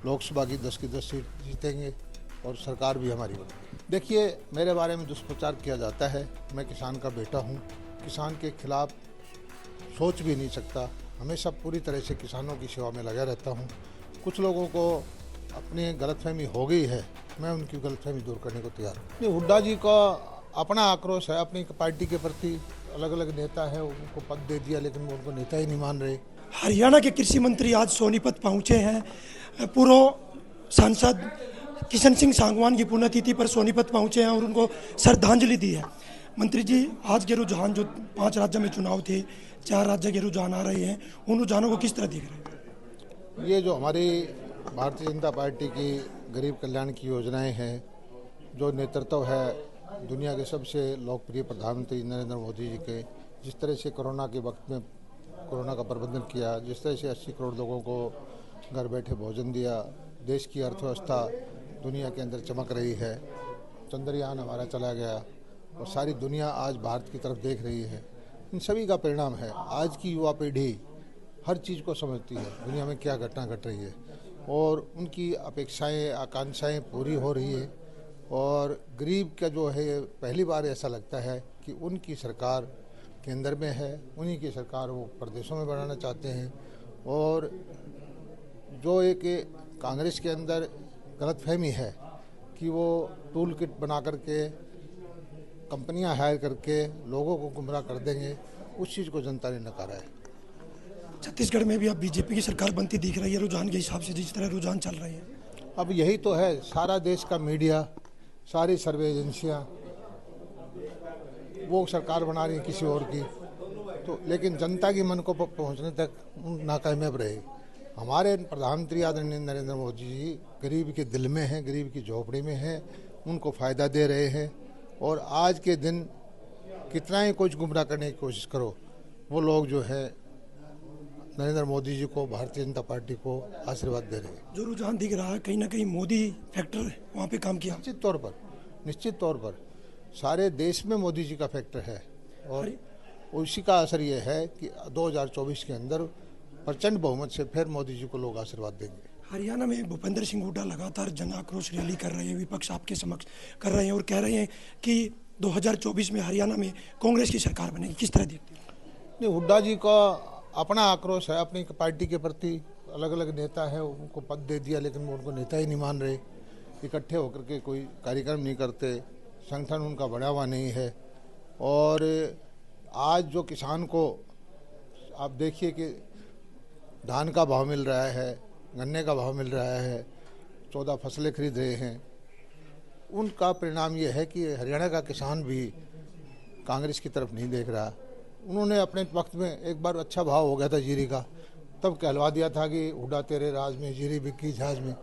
लोकसभा की 10 सीट जीतेंगे और सरकार भी हमारी बनेगी। देखिए, मेरे बारे में दुष्प्रचार किया जाता है। मैं किसान का बेटा हूँ, किसान के खिलाफ सोच भी नहीं सकता। हमेशा पूरी तरह से किसानों की सेवा में लगा रहता हूँ। कुछ लोगों को अपनी गलतफहमी हो गई है, मैं उनकी गलतफहमी दूर करने को तैयार हूँ। हुड्डा जी का अपना आक्रोश है, अपनी पार्टी के प्रति। अलग अलग नेता है, उनको पद दे दिया, लेकिन वो उनको नेता ही नहीं मान रहे। हरियाणा के कृषि मंत्री आज सोनीपत पहुंचे हैं। पूर्व सांसद किशन सिंह सांगवान की पुण्यतिथि पर सोनीपत पहुंचे हैं और उनको श्रद्धांजलि दी है। मंत्री जी, आज के रुझान जो 5 राज्यों में चुनाव थे, 4 राज्य के रुझान आ रहे हैं, उन रुझानों को किस तरह देख रहे हैं? ये जो हमारी भारतीय जनता पार्टी की गरीब कल्याण की योजनाएं हैं, जो नेतृत्व है दुनिया के सबसे लोकप्रिय प्रधानमंत्री नरेंद्र मोदी जी के, जिस तरह से कोरोना के वक्त में कोरोना का प्रबंधन किया, जिस तरह से 80 करोड़ लोगों को घर बैठे भोजन दिया, देश की अर्थव्यवस्था दुनिया के अंदर चमक रही है, चंद्रयान हमारा चला गया और सारी दुनिया आज भारत की तरफ देख रही है। इन सभी का परिणाम है आज की युवा पीढ़ी हर चीज़ को समझती है, दुनिया में क्या घटना घट रही है और उनकी अपेक्षाएं आकांक्षाएं पूरी हो रही है। और गरीब का जो है, पहली बार ऐसा लगता है कि उनकी सरकार केंद्र में है, उन्हीं की सरकार वो प्रदेशों में बढ़ाना चाहते हैं। और जो एक कांग्रेस के अंदर गलतफहमी है कि वो टूल किट बना करके कंपनियां हायर करके लोगों को गुमराह कर देंगे, उस चीज़ को जनता ने नकारा है। छत्तीसगढ़ में भी अब बीजेपी की सरकार बनती दिख रही है, रुझान के हिसाब से जिस तरह रुझान चल रहे हैं। अब यही तो है, सारा देश का मीडिया, सारी सर्वे एजेंसियां वो सरकार बना रही है किसी और की, तो लेकिन जनता की मन को पहुंचने तक नाकामयाब रहे। हमारे प्रधानमंत्री आदरणीय नरेंद्र मोदी जी गरीब के दिल में हैं, गरीब की झोपड़ी में हैं, उनको फ़ायदा दे रहे हैं। और आज के दिन कितना ही कुछ गुमराह करने की कोशिश करो, वो लोग जो है नरेंद्र मोदी जी को, भारतीय जनता पार्टी को आशीर्वाद दे रहे हैं। जो रुझान दिख रहा है, कहीं ना कहीं मोदी फैक्टर वहाँ पे काम किया। निश्चित तौर पर सारे देश में मोदी जी का फैक्टर है और उसी का असर ये है कि 2024 के अंदर प्रचंड बहुमत से फिर मोदी जी को लोग आशीर्वाद देंगे। हरियाणा में भूपेंद्र सिंह हुड्डा लगातार जन आक्रोश रैली कर रहे हैं, विपक्ष आपके समक्ष कर रहे हैं और कह रहे हैं कि 2024 में हरियाणा में कांग्रेस की सरकार बनेगी। किस तरह देखते हैं? नहीं, हुड्डा जी का अपना आक्रोश है, अपनी पार्टी के प्रति। अलग अलग नेता है, उनको पद दे दिया, लेकिन वो उनको नेता ही नहीं मान रहे। इकट्ठे होकर के कोई कार्यक्रम नहीं करते, संगठन उनका बढ़ा हुआ नहीं है। और आज जो किसान को आप देखिए कि धान का भाव मिल रहा है, गन्ने का भाव मिल रहा है, 14 फसलें खरीद रहे हैं, उनका परिणाम ये है कि हरियाणा का किसान भी कांग्रेस की तरफ नहीं देख रहा। उन्होंने अपने वक्त में एक बार अच्छा भाव हो गया था जीरी का, तब कहलवा दिया था कि हुड्डा तेरे राज में जीरी बिकी जहाज में।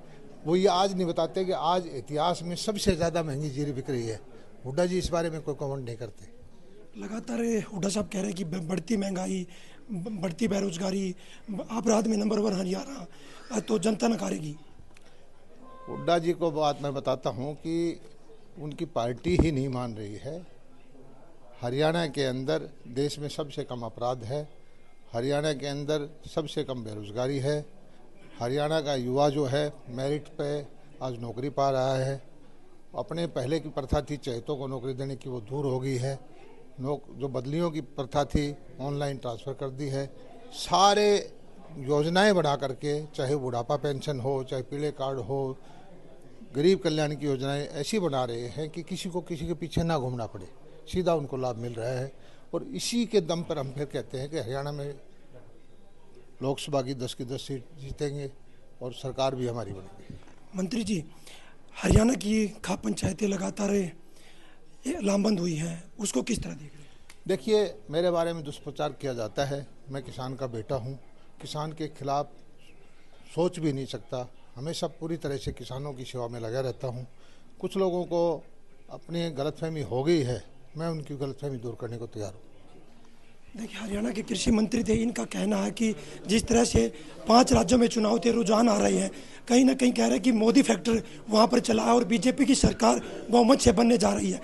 वो ये आज नहीं बताते कि आज इतिहास में सबसे ज़्यादा महंगी जीरी बिक रही है। हुड्डा जी इस बारे में कोई कमेंट नहीं करते। लगातार हुड्डा साहब कह रहे हैं कि बढ़ती महंगाई, बढ़ती बेरोजगारी, अपराध में नंबर 1 हरियाणा, तो जनता नकारेगी। हुड्डा जी को बात मैं बताता हूँ कि उनकी पार्टी ही नहीं मान रही है। हरियाणा के अंदर देश में सबसे कम अपराध है, हरियाणा के अंदर सबसे कम बेरोजगारी है, हरियाणा का युवा जो है मेरिट पे आज नौकरी पा रहा है। अपने पहले की प्रथा थी चहेतों को नौकरी देने की, वो दूर हो गई है। जो बदलियों की प्रथा थी ऑनलाइन ट्रांसफ़र कर दी है। सारे योजनाएं बढ़ा करके, चाहे बुढ़ापा पेंशन हो, चाहे पीले कार्ड हो, गरीब कल्याण की योजनाएं ऐसी बना रहे हैं कि किसी को किसी के पीछे ना घूमना पड़े, सीधा उनको लाभ मिल रहा है। और इसी के दम पर हम फिर कहते हैं कि हरियाणा में लोकसभा की 10 सीट जीतेंगे और सरकार भी हमारी बनेगी। मंत्री जी, हरियाणा की खाप पंचायतें लगातार लामबंद हुई हैं, उसको किस तरह देख रहे हैं? देखिए, मेरे बारे में दुष्प्रचार किया जाता है। मैं किसान का बेटा हूँ, किसान के खिलाफ सोच भी नहीं सकता। हमेशा पूरी तरह से किसानों की सेवा में लगा रहता हूँ। कुछ लोगों को अपनी गलतफहमी हो गई है, मैं उनकी गलतफहमी दूर करने को तैयार हूँ। देखिए, हरियाणा के कृषि मंत्री थे, इनका कहना है कि जिस तरह से 5 राज्यों में चुनाव थे, रुझान आ रहे हैं, कहीं ना कहीं कह रहे हैं कि मोदी फैक्टर वहाँ पर चला है और बीजेपी की सरकार बहुमत से बनने जा रही है।